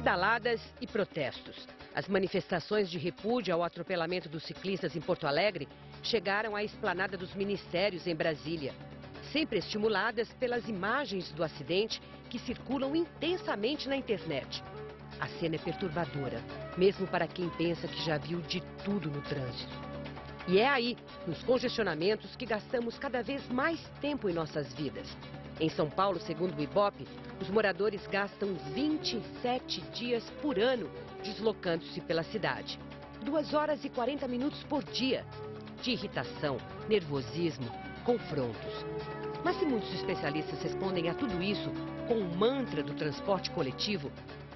Pedaladas e protestos. As manifestações de repúdio ao atropelamento dos ciclistas em Porto Alegre chegaram à esplanada dos ministérios em Brasília, sempre estimuladas pelas imagens do acidente que circulam intensamente na internet. A cena é perturbadora, mesmo para quem pensa que já viu de tudo no trânsito. E é aí, nos congestionamentos, que gastamos cada vez mais tempo em nossas vidas. Em São Paulo, segundo o Ibope, os moradores gastam 27 dias por ano deslocando-se pela cidade. 2 horas e 40 minutos por dia. De irritação, nervosismo, confrontos. Mas se muitos especialistas respondem a tudo isso com o mantra do transporte coletivo,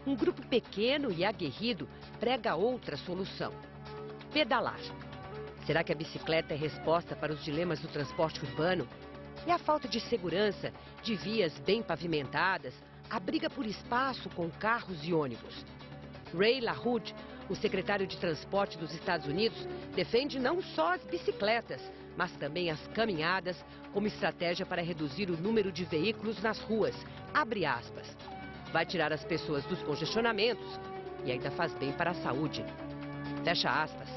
um grupo pequeno e aguerrido prega outra solução: pedalar. Será que a bicicleta é resposta para os dilemas do transporte urbano? E a falta de segurança, de vias bem pavimentadas, a briga por espaço com carros e ônibus? Ray LaHood, o secretário de Transporte dos Estados Unidos, defende não só as bicicletas, mas também as caminhadas como estratégia para reduzir o número de veículos nas ruas. Abre aspas. Vai tirar as pessoas dos congestionamentos e ainda faz bem para a saúde. Fecha aspas.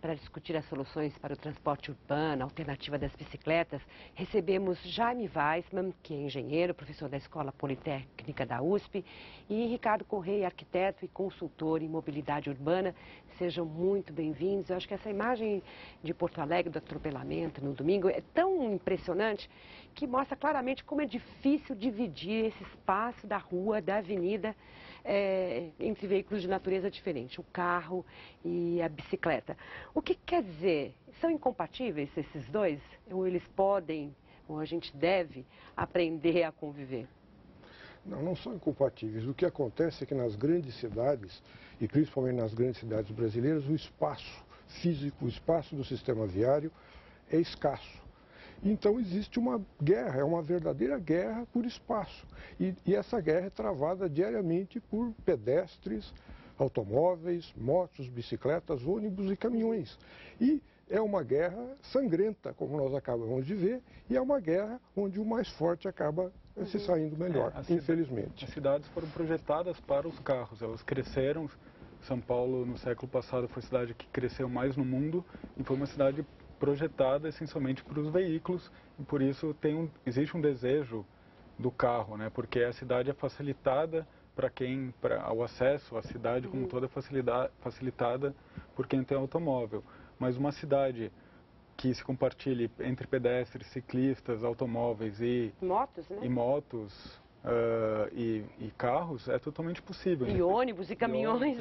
Para discutir as soluções para o transporte urbano, a alternativa das bicicletas, recebemos Jaime Weissman, que é engenheiro, professor da Escola Politécnica da USP, e Ricardo Correia, arquiteto e consultor em mobilidade urbana. Sejam muito bem-vindos. Eu acho que essa imagem de Porto Alegre, do atropelamento no domingo, é tão impressionante que mostra claramente como é difícil dividir esse espaço da rua, da avenida, entre veículos de natureza diferente, o carro e a bicicleta. O que quer dizer? São incompatíveis esses dois? Ou eles podem, ou a gente deve aprender a conviver? Não, não são incompatíveis. O que acontece é que nas grandes cidades, e principalmente nas grandes cidades brasileiras, o espaço físico, o espaço do sistema viário é escasso. Então existe uma guerra, é uma verdadeira guerra por espaço. E essa guerra é travada diariamente por pedestres, automóveis, motos, bicicletas, ônibus e caminhões. E é uma guerra sangrenta, como nós acabamos de ver, e é uma guerra onde o mais forte acaba se saindo melhor, infelizmente. As cidades foram projetadas para os carros, elas cresceram. São Paulo, no século passado, foi a cidade que cresceu mais no mundo e foi uma cidade projetada essencialmente para os veículos, e por isso existe um desejo do carro, né? Porque a cidade é facilitada o acesso à cidade como toda é facilitada por quem tem automóvel. Mas uma cidade que se compartilhe entre pedestres, ciclistas, automóveis e motos, né? E motos e carros é totalmente possível. E ônibus e caminhões.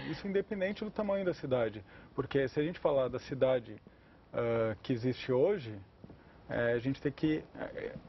Isso independente do tamanho da cidade. Porque se a gente falar da cidade que existe hoje, a gente tem que...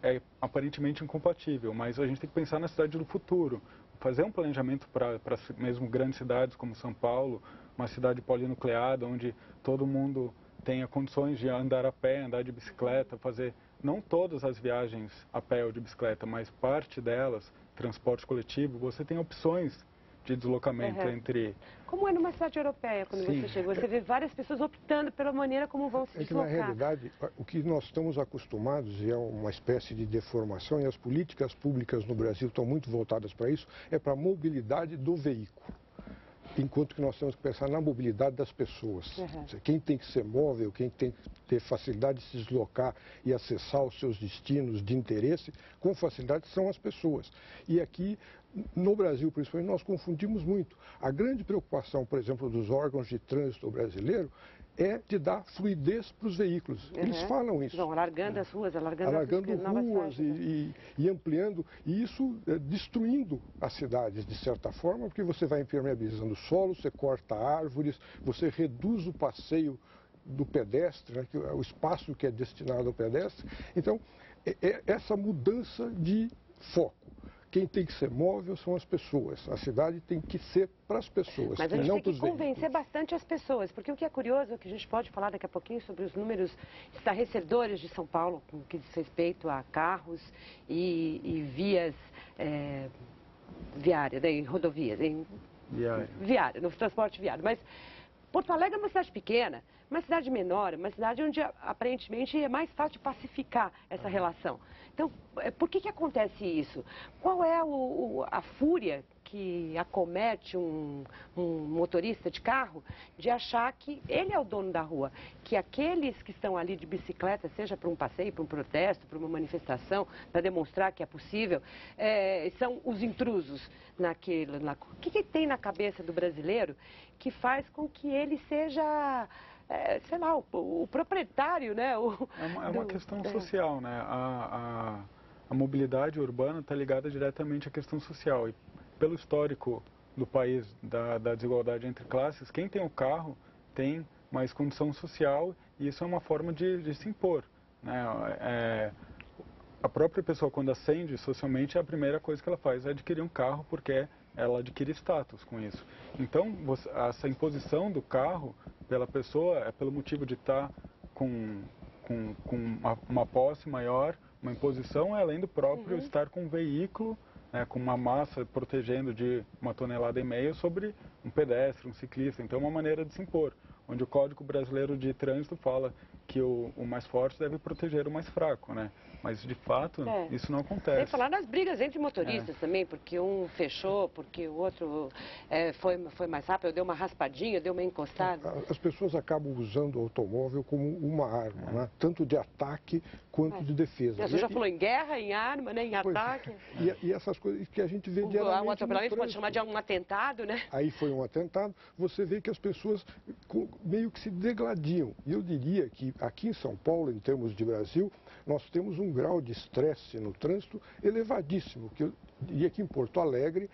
É aparentemente incompatível, mas a gente tem que pensar na cidade do futuro. Fazer um planejamento para mesmo grandes cidades como São Paulo, uma cidade polinucleada, onde todo mundo tenha condições de andar a pé, andar de bicicleta, fazer não todas as viagens a pé ou de bicicleta, mas parte delas, transporte coletivo, você tem opções de deslocamento entre... Como é numa cidade europeia, quando você chega? Você vê várias pessoas optando pela maneira como vão se deslocar. Na realidade, o que nós estamos acostumados, e é uma espécie de deformação, e as políticas públicas no Brasil estão muito voltadas para isso, é para a mobilidade do veículo. Enquanto que nós temos que pensar na mobilidade das pessoas. Quem tem que ser móvel, quem tem que ter facilidade de se deslocar e acessar os seus destinos de interesse, com facilidade são as pessoas. E aqui, no Brasil principalmente, nós confundimos muito. A grande preocupação, por exemplo, dos órgãos de trânsito brasileiro é de dar fluidez para os veículos. Eles falam isso. Vão alargando as ruas, alargando ruas e ampliando, e isso destruindo as cidades, de certa forma, porque você vai impermeabilizando o solo, você corta árvores, você reduz o passeio do pedestre, né, o espaço que é destinado ao pedestre. Então, essa mudança de foco. Quem tem que ser móvel são as pessoas. A cidade tem que ser para as pessoas, mas e não para os veículos. Mas a gente tem que convencer bastante as pessoas, porque o que é curioso é que a gente pode falar daqui a pouquinho sobre os números estarrecedores de São Paulo, com que diz respeito a carros e vias viárias, em rodovias, no transporte viário. Mas Porto Alegre é uma cidade pequena, uma cidade menor, uma cidade onde aparentemente é mais fácil de pacificar essa relação. Então, por que acontece isso? Qual é a fúria que acomete um motorista de carro de achar que ele é o dono da rua, que aqueles que estão ali de bicicleta, seja para um passeio, para um protesto, para uma manifestação, para demonstrar que é possível, são os intrusos naquilo. O que tem na cabeça do brasileiro que faz com que ele seja, sei lá, o proprietário, né? É uma questão social, né? A mobilidade urbana está ligada diretamente à questão social. E pelo histórico do país, da desigualdade entre classes, quem tem o carro tem mais condição social e isso é uma forma de se impor, né? A própria pessoa, quando ascende socialmente, a primeira coisa que ela faz é adquirir um carro porque ela adquire status com isso. Então, essa imposição do carro pela pessoa é pelo motivo de estar com uma posse maior, uma imposição, além do próprio estar com um veículo, com uma massa protegendo de 1,5 toneladas sobre um pedestre, um ciclista. Então, é uma maneira de se impor, onde o Código Brasileiro de Trânsito fala que o mais forte deve proteger o mais fraco, né? Mas, de fato, isso não acontece. Sem falar nas brigas entre motoristas também, porque um fechou, porque o outro foi mais rápido, deu uma raspadinha, deu uma encostada. As pessoas acabam usando o automóvel como uma arma, né? Tanto de ataque quanto de defesa. Você já falou em guerra, em arma, né? Em ataque. E essas coisas que a gente vê diariamente. O atropelamento pode chamar de um atentado, né? Aí foi um atentado, você vê que as pessoas meio que se degladiam. E eu diria que aqui em São Paulo, em termos de Brasil, nós temos um grau de estresse no trânsito elevadíssimo, que eu diria que em Porto Alegre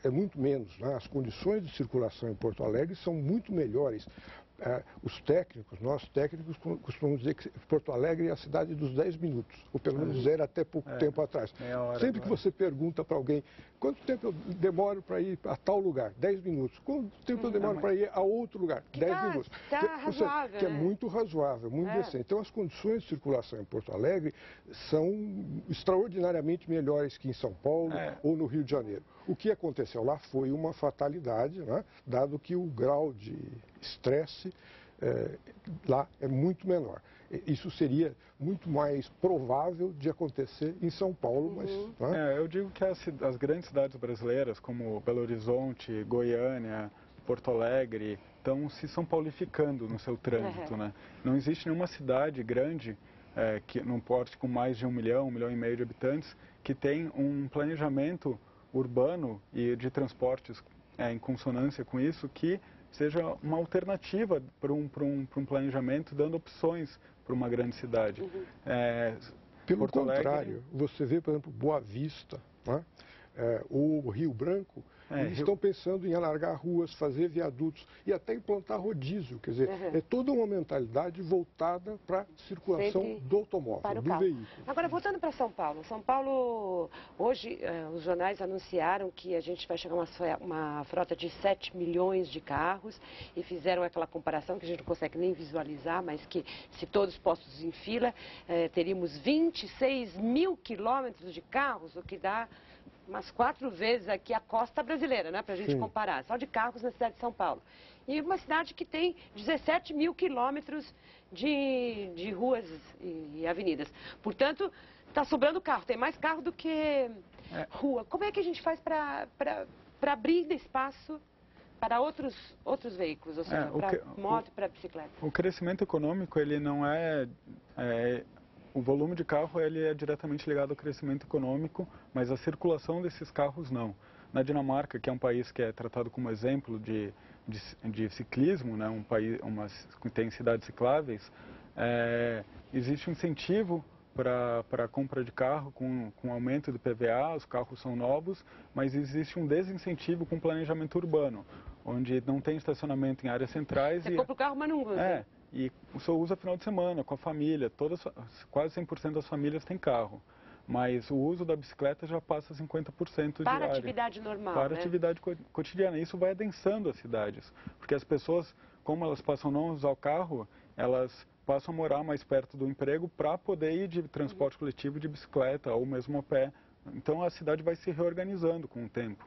é muito menos, né? As condições de circulação em Porto Alegre são muito melhores. Os técnicos, nós técnicos costumamos dizer que Porto Alegre é a cidade dos 10 minutos, ou pelo menos era até pouco tempo atrás. Sempre que você pergunta para alguém, quanto tempo eu demoro para ir a tal lugar? 10 minutos. Quanto tempo eu demoro para ir a outro lugar? 10 minutos. Razoável, que é muito razoável, muito decente. Então as condições de circulação em Porto Alegre são extraordinariamente melhores que em São Paulo ou no Rio de Janeiro. O que aconteceu lá foi uma fatalidade, né? Dado que o grau de estresse lá é muito menor. Isso seria muito mais provável de acontecer em São Paulo, mas... Né? Eu digo que as grandes cidades brasileiras, como Belo Horizonte, Goiânia, Porto Alegre, estão se são paulificando no seu trânsito, né? Não existe nenhuma cidade grande, que num porte com mais de 1 milhão, 1,5 milhão de habitantes, que tem um planejamento urbano e de transportes em consonância com isso, que seja uma alternativa para um planejamento, dando opções para uma grande cidade. Pelo contrário, você vê, por exemplo, Boa Vista, né? O Rio Branco, eles estão pensando em alargar ruas, fazer viadutos e até implantar rodízio. Quer dizer, é toda uma mentalidade voltada para a circulação do automóvel, do veículo. Agora, voltando para São Paulo. São Paulo, hoje, os jornais anunciaram que a gente vai chegar a uma frota de 7 milhões de carros e fizeram aquela comparação que a gente não consegue nem visualizar, mas que se todos postos em fila, teríamos 26 mil quilômetros de carros, o que dá umas 4 vezes aqui a costa brasileira, né, para a gente comparar, só de carros na cidade de São Paulo. E uma cidade que tem 17 mil quilômetros de ruas e avenidas. Portanto, está sobrando carro, tem mais carro do que rua. Como é que a gente faz para abrir espaço para outros veículos, ou seja, para moto e para bicicleta? O crescimento econômico, ele não o volume de carro ele é diretamente ligado ao crescimento econômico, mas a circulação desses carros não. Na Dinamarca, que é um país que é tratado como exemplo de ciclismo, né, um país que tem cidades cicláveis, existe um incentivo para a compra de carro com aumento do PVA, os carros são novos, mas existe um desincentivo com planejamento urbano, onde não tem estacionamento em áreas centrais. Você compra o carro, mas não usa. E o senhor usa final de semana, com a família, quase 100% das famílias têm carro. Mas o uso da bicicleta já passa 50% para a atividade normal, para a atividade cotidiana. Isso vai adensando as cidades, porque as pessoas, como elas passam a não usar o carro, elas passam a morar mais perto do emprego para poder ir de transporte coletivo de bicicleta ou mesmo a pé. Então a cidade vai se reorganizando com o tempo.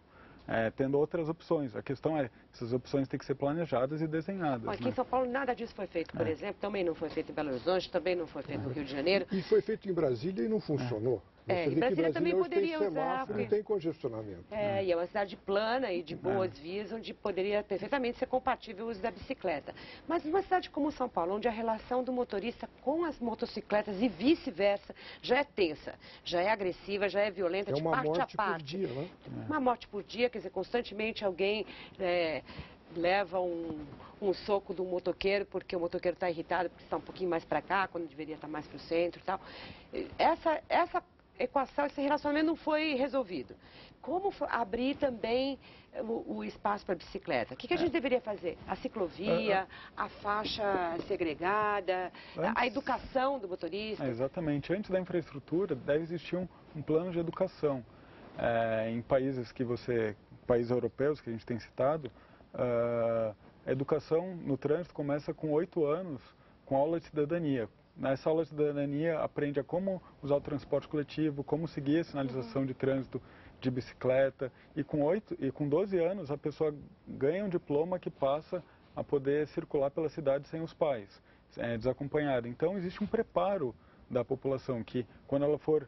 tendo outras opções. A questão é, essas opções têm que ser planejadas e desenhadas. Aqui em São Paulo nada disso foi feito, por exemplo, também não foi feito em Belo Horizonte, também não foi feito no Rio de Janeiro. E foi feito em Brasília e não funcionou. E Brasília também poderia usar, semáforo, não tem congestionamento. E é uma cidade plana e de boas vias, onde poderia perfeitamente ser compatível o uso da bicicleta. Mas numa cidade como São Paulo, onde a relação do motorista com as motocicletas e vice-versa já é tensa, já é agressiva, já é violenta, de parte a parte. Por dia, né? Uma morte por dia, quer dizer, constantemente alguém leva um soco do motoqueiro, porque o motoqueiro está irritado, porque está um pouquinho mais para cá, quando deveria estar mais para o centro e tal. Essa equação, esse relacionamento não foi resolvido. Como abrir também o espaço para a bicicleta? O que a gente deveria fazer? A ciclovia, a faixa segregada, a educação do motorista? Exatamente. Antes da infraestrutura, deve existir um plano de educação. Em países europeus que a gente tem citado, a educação no trânsito começa com 8 anos, com aula de cidadania. Nessa aula de cidadania aprende a como usar o transporte coletivo, como seguir a sinalização de trânsito de bicicleta. E com 12 anos a pessoa ganha um diploma que passa a poder circular pela cidade sem os pais, desacompanhada. Então existe um preparo da população que quando ela for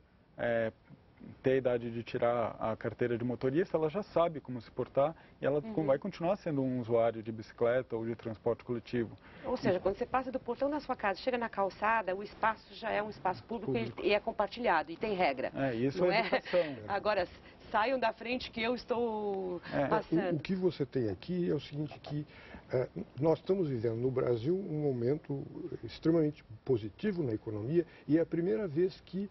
ter a idade de tirar a carteira de motorista, ela já sabe como se portar e ela vai continuar sendo um usuário de bicicleta ou de transporte coletivo. Ou seja, quando você passa do portão da sua casa, chega na calçada, o espaço já é um espaço público. E é compartilhado e tem regra. Isso é educação. Agora, saiam da frente que eu estou passando. O que você tem aqui é o seguinte, que nós estamos vivendo no Brasil um momento extremamente positivo na economia e é a primeira vez que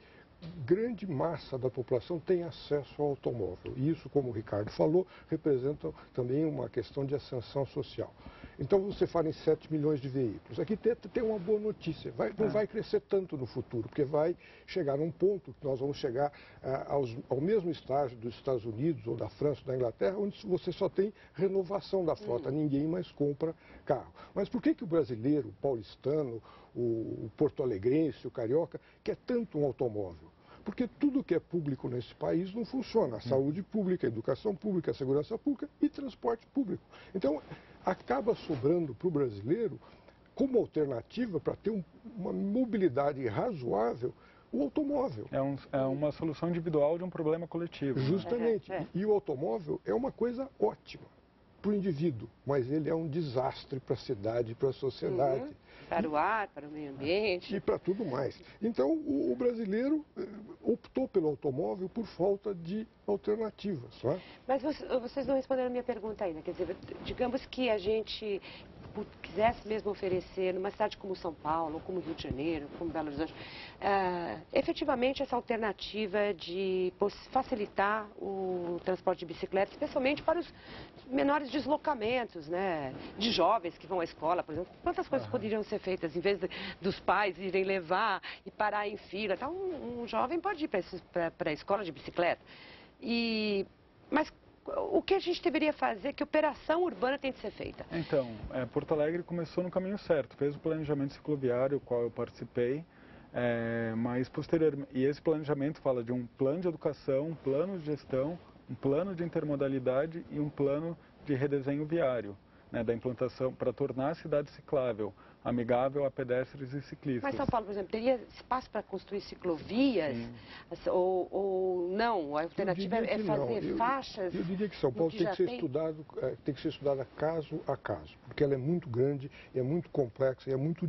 grande massa da população tem acesso ao automóvel. E isso, como o Ricardo falou, representa também uma questão de ascensão social. Então você fala em 7 milhões de veículos. Aqui tem uma boa notícia. Não vai crescer tanto no futuro, porque vai chegar num ponto que nós vamos chegar ao mesmo estágio dos Estados Unidos ou da França ou da Inglaterra, onde você só tem renovação da frota, ninguém mais compra carro. Mas por que o brasileiro, o paulistano, o porto-alegrense, o carioca, quer tanto um automóvel? Porque tudo que é público nesse país não funciona. A saúde pública, a educação pública, a segurança pública e transporte público. Então, acaba sobrando para o brasileiro, como alternativa para ter uma mobilidade razoável, o automóvel. É uma solução individual de um problema coletivo. Justamente. E o automóvel é uma coisa ótima para o indivíduo, mas ele é um desastre para a cidade, para a sociedade. Para o ar, para o meio ambiente. E para tudo mais. Então, o brasileiro optou pelo automóvel por falta de alternativas. Não é? Mas vocês não responderam a minha pergunta ainda. Quer dizer, digamos que a gente quisesse mesmo oferecer, numa cidade como São Paulo, como Rio de Janeiro, como Belo Horizonte, efetivamente essa alternativa de facilitar o transporte de bicicleta, especialmente para os menores deslocamentos, né, de jovens que vão à escola, por exemplo. Quantas coisas poderiam ser feitas, em vez dos pais irem levar e parar em fila? Então, um jovem pode ir para a escola de bicicleta. Mas o que a gente deveria fazer, que operação urbana tem de ser feita? Então, Porto Alegre começou no caminho certo, fez o planejamento cicloviário, o qual eu participei, mas posteriormente, e esse planejamento fala de um plano de educação, um plano de gestão, um plano de intermodalidade e um plano de redesenho viário, né, da implantação para tornar a cidade ciclável, amigável a pedestres e ciclistas. Mas São Paulo, por exemplo, teria espaço para construir ciclovias? Ou não? A alternativa é fazer faixas? Eu diria que São Paulo tem que ser estudada caso a caso, porque ela é muito grande, é muito complexa, é muito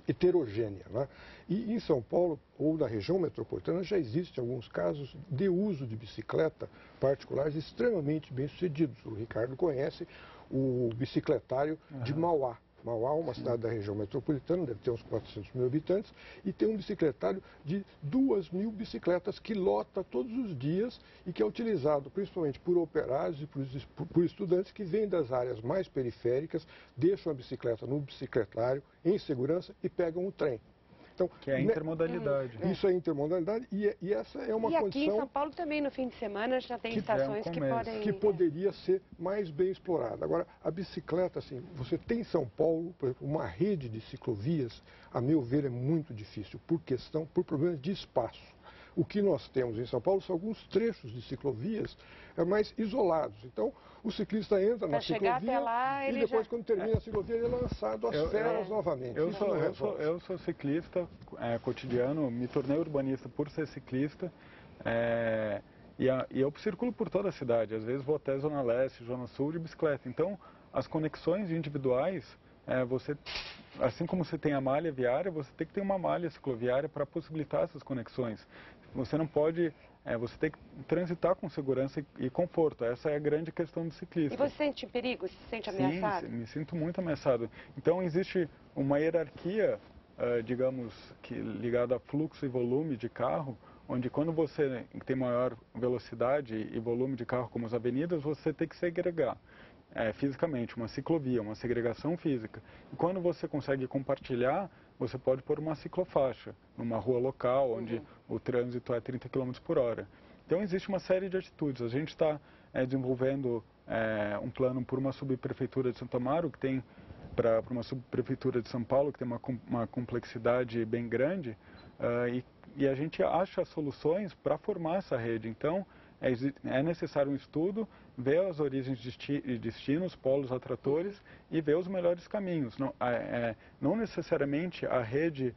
heterogênea. Né? E em São Paulo, ou na região metropolitana, já existem alguns casos de uso de bicicleta particulares extremamente bem-sucedidos. O Ricardo conhece o bicicletário de Mauá. Mauá é uma cidade da região metropolitana, deve ter uns 400 mil habitantes, e tem um bicicletário de 2.000 bicicletas que lota todos os dias e que é utilizado principalmente por operários e por estudantes que vêm das áreas mais periféricas, deixam a bicicleta no bicicletário em segurança e pegam o trem. Então, que é a intermodalidade. Isso é intermodalidade e essa é uma condição... E aqui em São Paulo também, no fim de semana, já tem estações que podem... Que poderia ser mais bem explorada. Agora, a bicicleta, assim, você tem em São Paulo, por exemplo, uma rede de ciclovias, a meu ver, é muito difícil, por problemas de espaço. O que nós temos em São Paulo são alguns trechos de ciclovias mais isolados. Então, o ciclista entra na ciclovia lá, e depois, quando termina a ciclovia, ele é lançado às feras novamente. Eu sou ciclista cotidiano, me tornei urbanista por ser ciclista. E eu circulo por toda a cidade, às vezes vou até Zona Leste, Zona Sul de bicicleta. Então, as conexões individuais, assim como você tem a malha viária, você tem que ter uma malha cicloviária para possibilitar essas conexões. Você não pode, você tem que transitar com segurança e conforto. Essa é a grande questão do ciclista. E você sente perigo? Se sente ameaçado? Sim, me sinto muito ameaçado. Então, existe uma hierarquia, digamos, ligada a fluxo e volume de carro, onde quando você tem maior velocidade e volume de carro como as avenidas, você tem que segregar fisicamente, uma ciclovia, uma segregação física. E quando você consegue compartilhar, você pode pôr uma ciclofaixa numa rua local, onde o trânsito é 30 km por hora. Então existe uma série de atitudes. A gente está desenvolvendo um plano por uma subprefeitura de Santo Amaro, que tem para uma subprefeitura de São Paulo, que tem uma complexidade bem grande, e a gente acha soluções para formar essa rede. Então, é necessário um estudo, ver as origens e destinos, polos atratores e ver os melhores caminhos. Não necessariamente a rede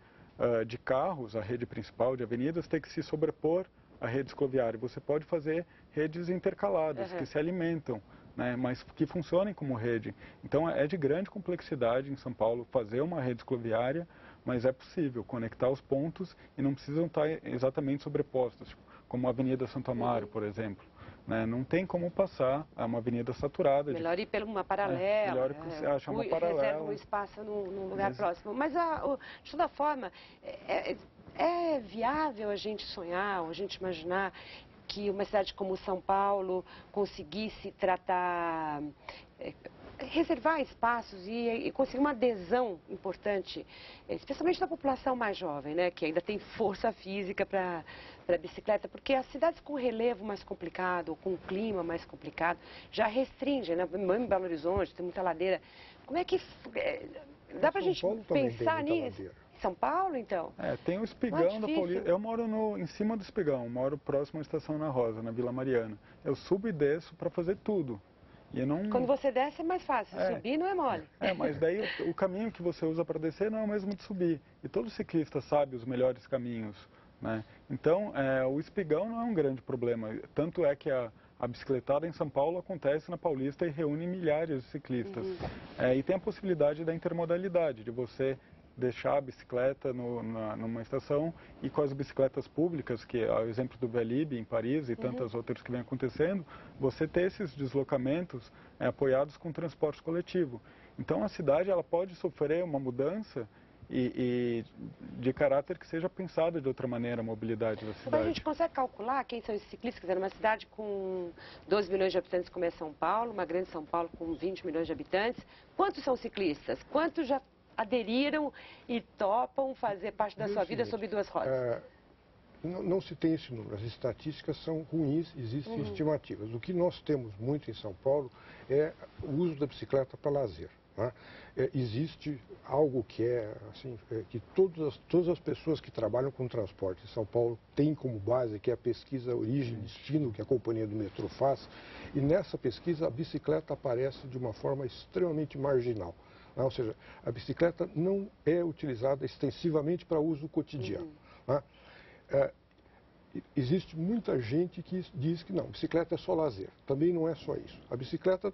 de carros, a rede principal de avenidas, tem que se sobrepor à rede cicloviária. Você pode fazer redes intercaladas, que se alimentam, né, mas que funcionem como rede. Então, é de grande complexidade em São Paulo fazer uma rede cicloviária, mas é possível conectar os pontos e não precisam estar exatamente sobrepostos, como a Avenida Santo Amaro, por exemplo. Né? Não tem como passar uma avenida saturada. Melhor ir por uma paralela. Melhor achar uma paralela. Reserva um espaço num lugar próximo. Mas, de toda forma, é viável a gente sonhar, ou a gente imaginar que uma cidade como São Paulo conseguisse tratar, reservar espaços e conseguir uma adesão importante, especialmente da população mais jovem, né, que ainda tem força física para a bicicleta, porque as cidades com relevo mais complicado, ou com clima mais complicado, já restringem, né, mesmo em Belo Horizonte, tem muita ladeira. Como é que dá para a gente pensar nisso? São Paulo, então? Tem o Espigão da Paulista. Eu moro em cima do Espigão, moro próximo à Estação Ana Rosa, na Vila Mariana. Eu subo e desço para fazer tudo. E não... Quando você desce é mais fácil, subir não é mole. Mas daí o caminho que você usa para descer não é o mesmo de subir. E todo ciclista sabe os melhores caminhos, né? Então, o Espigão não é um grande problema. Tanto é que a bicicletada em São Paulo acontece na Paulista e reúne milhares de ciclistas. E tem a possibilidade da intermodalidade, de você deixar a bicicleta numa estação e com as bicicletas públicas, que é o exemplo do Velib em Paris e tantas outras que vem acontecendo, você ter esses deslocamentos apoiados com transporte coletivo. Então a cidade ela pode sofrer uma mudança e de caráter que seja pensada de outra maneira a mobilidade da cidade. Então a gente consegue calcular quem são esses ciclistas? Quer dizer, uma cidade com 12 milhões de habitantes como é São Paulo, uma grande São Paulo com 20 milhões de habitantes, quantos são ciclistas? Quantos já aderiram e topam fazer parte da sua vida sobre duas rodas? Não se tem esse número. As estatísticas são ruins, existem estimativas. O que nós temos muito em São Paulo é o uso da bicicleta para lazer. Né? Existe algo que que todas as pessoas que trabalham com transporte em São Paulo têm como base, que é a pesquisa Origem e Destino, que a Companhia do Metrô faz, e nessa pesquisa a bicicleta aparece de uma forma extremamente marginal. Ou seja, a bicicleta não é utilizada extensivamente para uso cotidiano. Existe muita gente que diz que não, bicicleta é só lazer. Também não é só isso. A bicicleta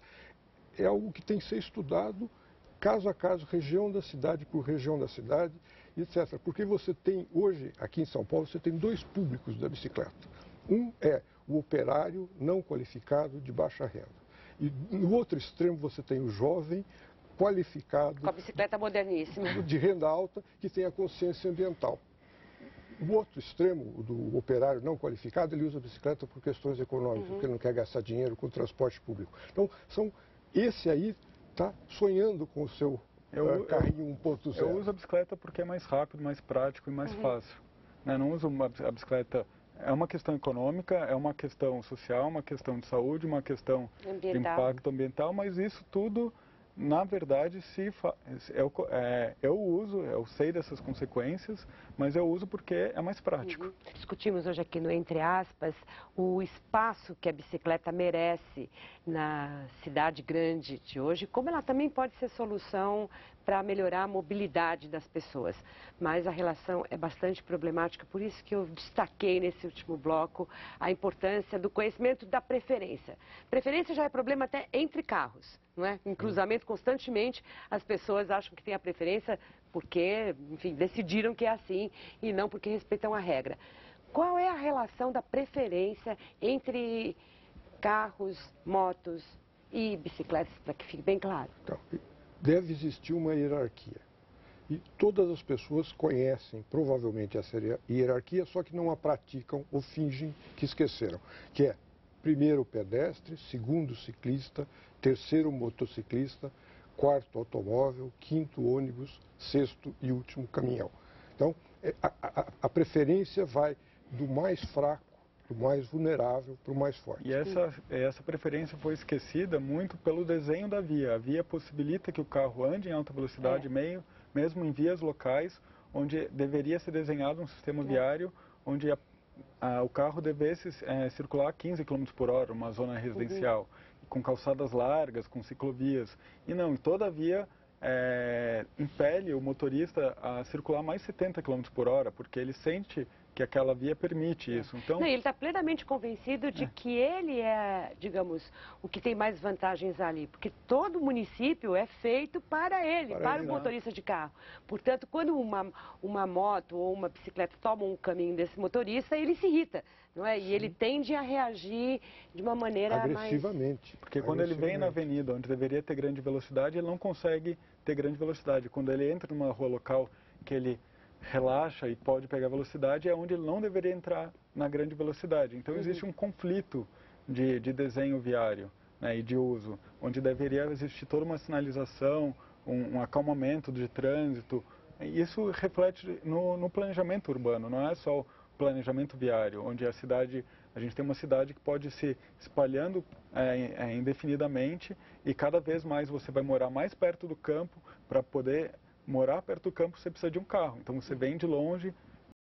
é algo que tem que ser estudado caso a caso, região da cidade por região da cidade, etc. Porque você tem, hoje, aqui em São Paulo, você tem dois públicos da bicicleta. Um é o operário não qualificado de baixa renda. E no outro extremo você tem o jovem qualificado, com a bicicleta moderníssima, de renda alta, que tem a consciência ambiental. O outro extremo, do operário não qualificado, ele usa a bicicleta por questões econômicas, porque ele não quer gastar dinheiro com o transporte público. Então, esse aí está sonhando com o seu carrinho 1.0. Eu uso a bicicleta porque é mais rápido, mais prático e mais fácil. Não uso a bicicleta... É uma questão econômica, é uma questão social, uma questão de saúde, uma questão de impacto ambiental, mas isso tudo na verdade, eu uso, eu sei dessas consequências, mas eu uso porque é mais prático. Discutimos hoje aqui no Entre Aspas o espaço que a bicicleta merece na cidade grande de hoje, como ela também pode ser solução para melhorar a mobilidade das pessoas. Mas a relação é bastante problemática, por isso que eu destaquei nesse último bloco a importância do conhecimento da preferência. Preferência já é problema até entre carros, não é? Em cruzamento, constantemente, as pessoas acham que tem a preferência porque, enfim, decidiram que é assim e não porque respeitam a regra. Qual é a relação da preferência entre carros, motos e bicicletas, para que fique bem claro? Então, deve existir uma hierarquia. E todas as pessoas conhecem, provavelmente, essa hierarquia, só que não a praticam ou fingem que esqueceram. Que é, primeiro o pedestre, segundo o ciclista, terceiro o motociclista, quarto automóvel, quinto ônibus, sexto e último caminhão. Então, a preferência vai do mais fraco, do mais vulnerável para o mais forte. E essa preferência foi esquecida muito pelo desenho da via. A via possibilita que o carro ande em alta velocidade, mesmo em vias locais, onde deveria ser desenhado um sistema viário onde o carro devesse circular a 15 km por hora, uma zona residencial, com calçadas largas, com ciclovias. E não, toda a via impele o motorista a circular mais 70 km por hora, porque ele sente que aquela via permite isso. Então, não, ele está plenamente convencido de que ele é, digamos, o que tem mais vantagens ali, porque todo município é feito para ele, para o motorista de carro. Portanto, quando uma moto ou uma bicicleta toma um caminho desse motorista, ele se irrita, não é? E ele tende a reagir de uma maneira agressivamente. Porque quando ele vem na avenida onde deveria ter grande velocidade, ele não consegue ter grande velocidade. Quando ele entra numa rua local que ele relaxa e pode pegar velocidade, é onde ele não deveria entrar na grande velocidade. Então existe um conflito de desenho viário, né, e de uso, onde deveria existir toda uma sinalização, um acalmamento de trânsito. E isso reflete no planejamento urbano, não é só o planejamento viário, onde a gente tem uma cidade que pode se espalhando indefinidamente e cada vez mais você vai morar mais perto do campo. Para poder morar perto do campo, você precisa de um carro. Então você vem de longe,